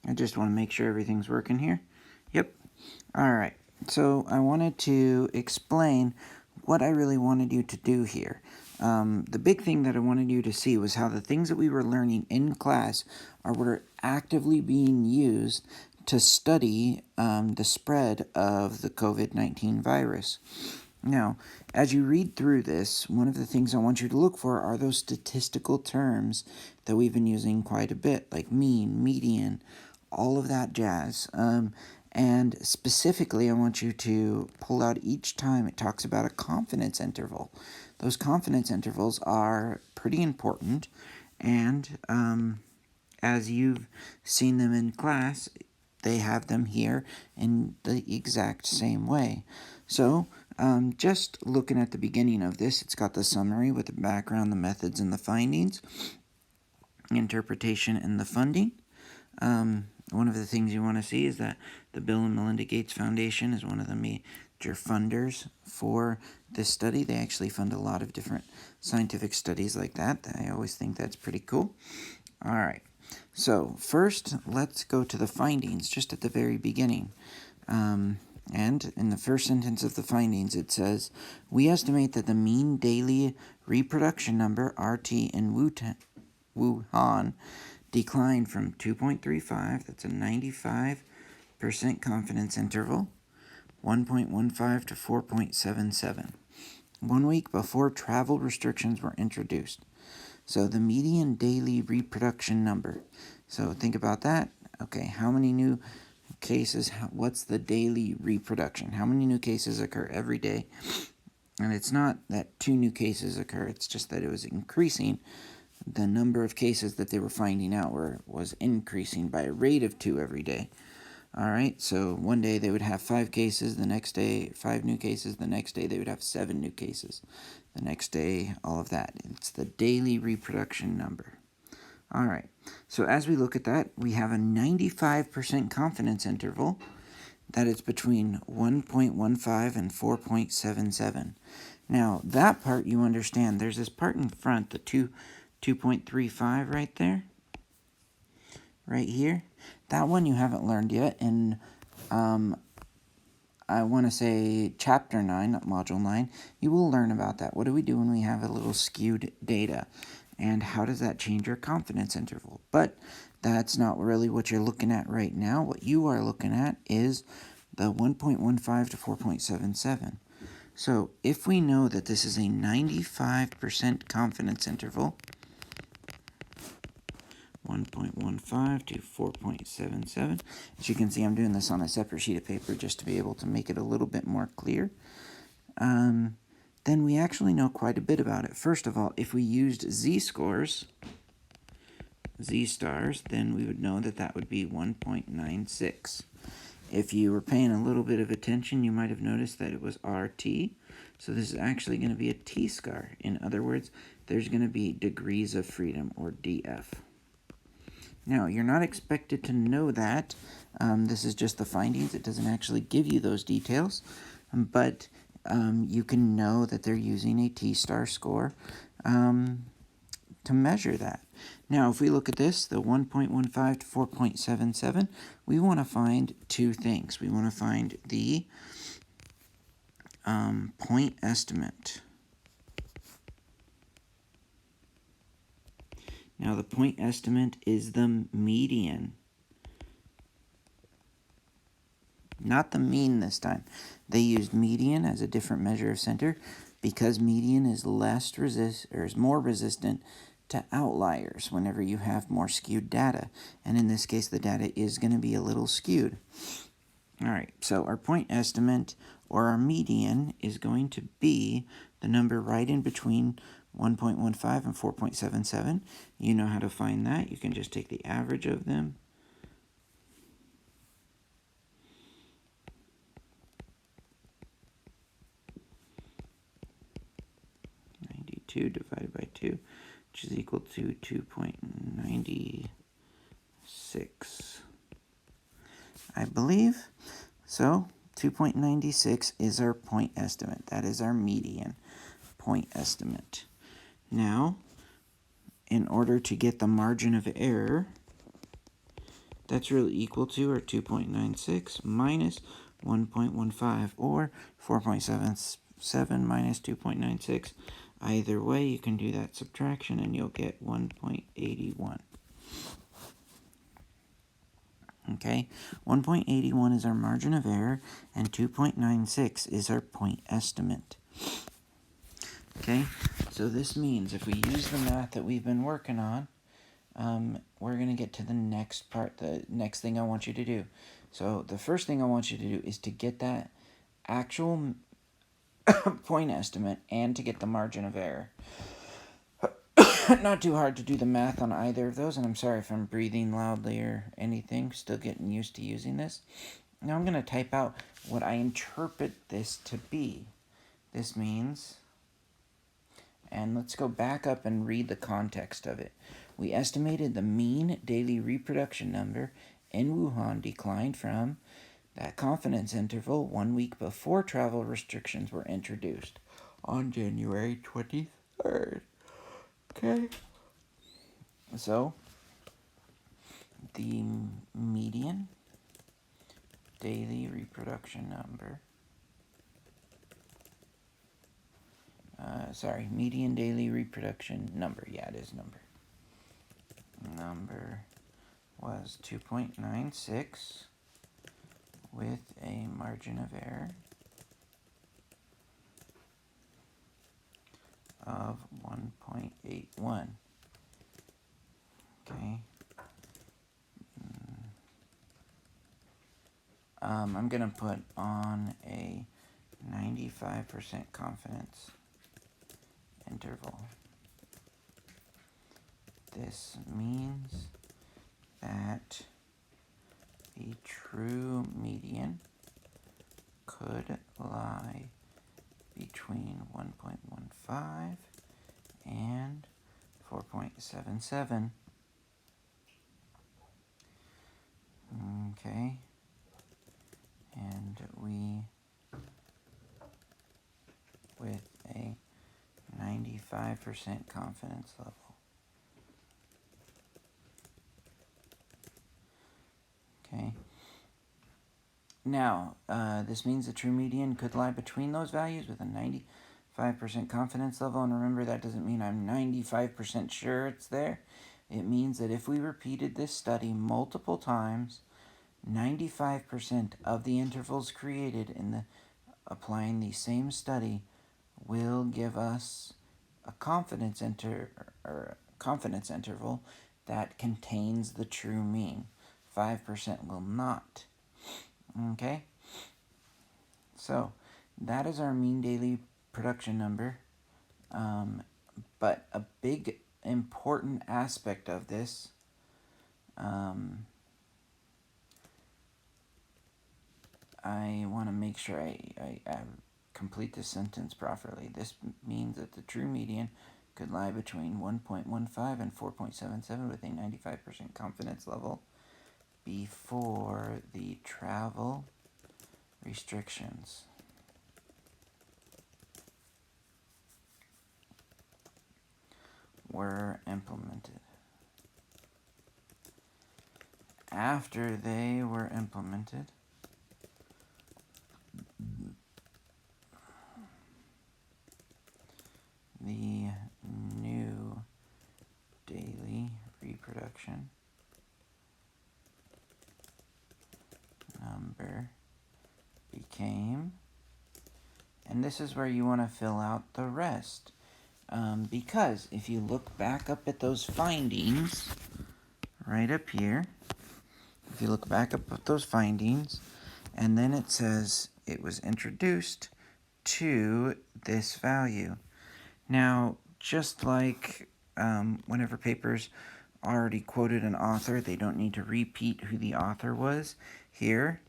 I just want to make sure everything's working here. Yep. All right. So I wanted to explain what I really wanted you to do here. The big thing that I wanted you to see was how the things that we were learning in class were actively being used to study the spread of the COVID-19 virus. Now, as you read through this, one of the things I want you to look for are those statistical terms that we've been using quite a bit, like mean, median, all of that jazz. And specifically, I want you to pull out each time it talks about a confidence interval. Those confidence intervals are pretty important, and as you've seen them in class, they have them here in the exact same way. So, just looking at the beginning of this, it's got the summary with the background, the methods, and the findings, interpretation, and the funding. One of the things you want to see is that the Bill and Melinda Gates Foundation is one of the major funders for this study. They actually fund a lot of different scientific studies like that. I always think that's pretty cool. All right. So first, let's go to the findings just at the very beginning. And in the first sentence of the findings, it says, we estimate that the mean daily reproduction number, RT, in Wuhan declined from 2.35, that's a 95% confidence interval, 1.15 to 4.77, 1 week before travel restrictions were introduced. So the median daily reproduction number. So think about that. Okay, how many new cases, what's the daily reproduction? How many new cases occur every day? And it's not that 2 new cases occur, it's just that it was increasing. The number of cases that they were finding out was increasing by a rate of 2 every day. All right, so one day they would have 5 cases, the next day 5 new cases, the next day they would have 7 new cases, the next day all of that. It's the daily reproduction number. All right, so as we look at that, we have a 95% confidence interval that is between 1.15 and 4.77. Now, that part you understand. There's this part in front, the 2.35 right there, right here. That one you haven't learned yet, and I want to say chapter 9, not module 9, you will learn about that. What do we do when we have a little skewed data? And how does that change our confidence interval? But that's not really what you're looking at right now. What you are looking at is the 1.15 to 4.77. So if we know that this is a 95% confidence interval, 1.15 to 4.77. As you can see, I'm doing this on a separate sheet of paper just to be able to make it a little bit more clear. Then we actually know quite a bit about it. First of all, if we used z-scores, z-stars, then we would know that that would be 1.96. If you were paying a little bit of attention, you might have noticed that it was RT. So this is actually going to be a t-star. In other words, there's going to be degrees of freedom, or DF. Now, you're not expected to know that. This is just the findings. It doesn't actually give you those details. But you can know that they're using a t-star score to measure that. Now, if we look at this, the 1.15 to 4.77, we want to find 2 things. We want to find the point estimate. Now, the point estimate is the median. Not the mean this time. They used median as a different measure of center because median is more resistant to outliers whenever you have more skewed data. And in this case, the data is going to be a little skewed. All right, so our point estimate, or our median, is going to be the number right in between 1.15 and 4.77. You know how to find that. You can just take the average of them. Divided by 2, which is equal to 2.96, I believe. So 2.96 is our point estimate. That is our median point estimate. Now, in order to get the margin of error, that's really equal to, or 2.96 minus 1.15, or 4.77 minus 2.96. Either way, you can do that subtraction and you'll get 1.81. Okay, 1.81 is our margin of error, and 2.96 is our point estimate. Okay, so this means if we use the math that we've been working on, we're going to get to the next part, the next thing I want you to do. So the first thing I want you to do is to get that actual point estimate and to get the margin of error. Not too hard to do the math on either of those, and I'm sorry if I'm breathing loudly or anything, still getting used to using this. Now I'm going to type out what I interpret this to be. This means, and let's go back up and read the context of it. We estimated the mean daily reproduction number in Wuhan declined from that confidence interval 1 week before travel restrictions were introduced on January 23rd. Okay. So, the median daily reproduction number, median daily reproduction number, yeah, it is number was 2.96 with a margin of error of 1.81. Okay. I'm going to put on a 95% confidence interval. This means that the true median could lie between 1.15 and 4.77. Okay. And we, with a 95% confidence level. Okay. Now, this means the true median could lie between those values with a 95% confidence level. And remember, that doesn't mean I'm 95% sure it's there. It means that if we repeated this study multiple times, 95% of the intervals created in applying the same study will give us a confidence interval that contains the true mean. 5% will not. Okay? So, that is our mean daily production number. But a big important aspect of this I want to make sure I complete this sentence properly. This means that the true median could lie between 1.15 and 4.77 with a 95% confidence level before the travel restrictions were implemented. After they were implemented, the new daily reproduction number became, and this is where you want to fill out the rest, because if you look back up at those findings right up here, if you look back up at those findings, and then it says it was introduced to this value. Now, just like whenever papers already quoted an author, they don't need to repeat who the author was here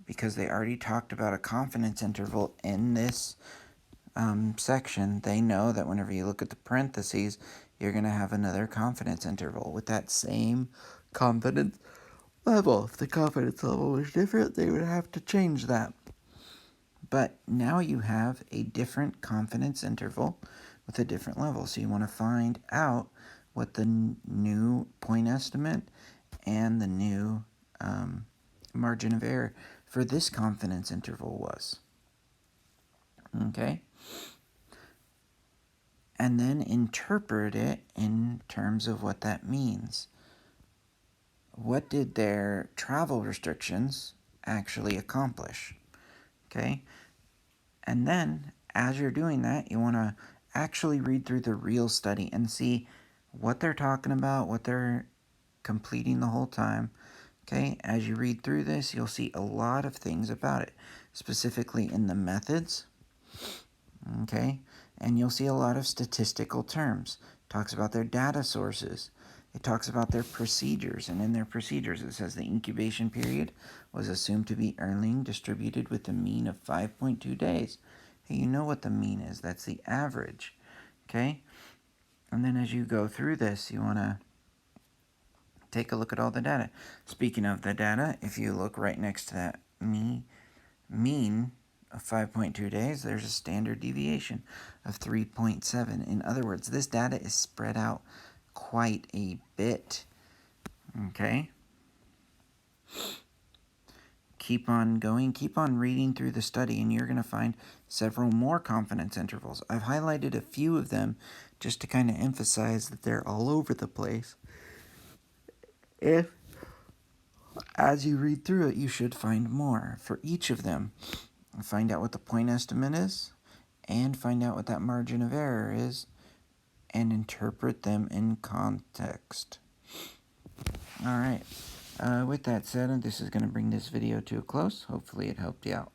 because they already talked about a confidence interval in this section. They know that whenever you look at the parentheses, you're going to have another confidence interval with that same confidence level. If the confidence level was different, they would have to change that. But now you have a different confidence interval with a different level. So you want to find out what the new point estimate and the new margin of error for this confidence interval was. Okay? And then interpret it in terms of what that means. What did their travel restrictions actually accomplish? Okay? And then, as you're doing that, you want to actually read through the real study and see what they're talking about, what they're completing the whole time. Okay, as you read through this, you'll see a lot of things about it, specifically in the methods. Okay, and you'll see a lot of statistical terms. It talks about their data sources. It talks about their procedures, and in their procedures it says the incubation period was assumed to be earning distributed with a mean of 5.2 days. Hey, you know what the mean is. That's the average. Okay, and then as you go through this, you want to take a look at all the data. Speaking of the data, if you look right next to that mean of 5.2 days, there's a standard deviation of 3.7. In other words, this data is spread out quite a bit. Okay? Keep on going, keep on reading through the study, and you're going to find several more confidence intervals. I've highlighted a few of them just to kind of emphasize that they're all over the place. If, as you read through it, you should find more for each of them. Find out what the point estimate is, and find out what that margin of error is, and interpret them in context. Alright, with that said, this is going to bring this video to a close. Hopefully it helped you out.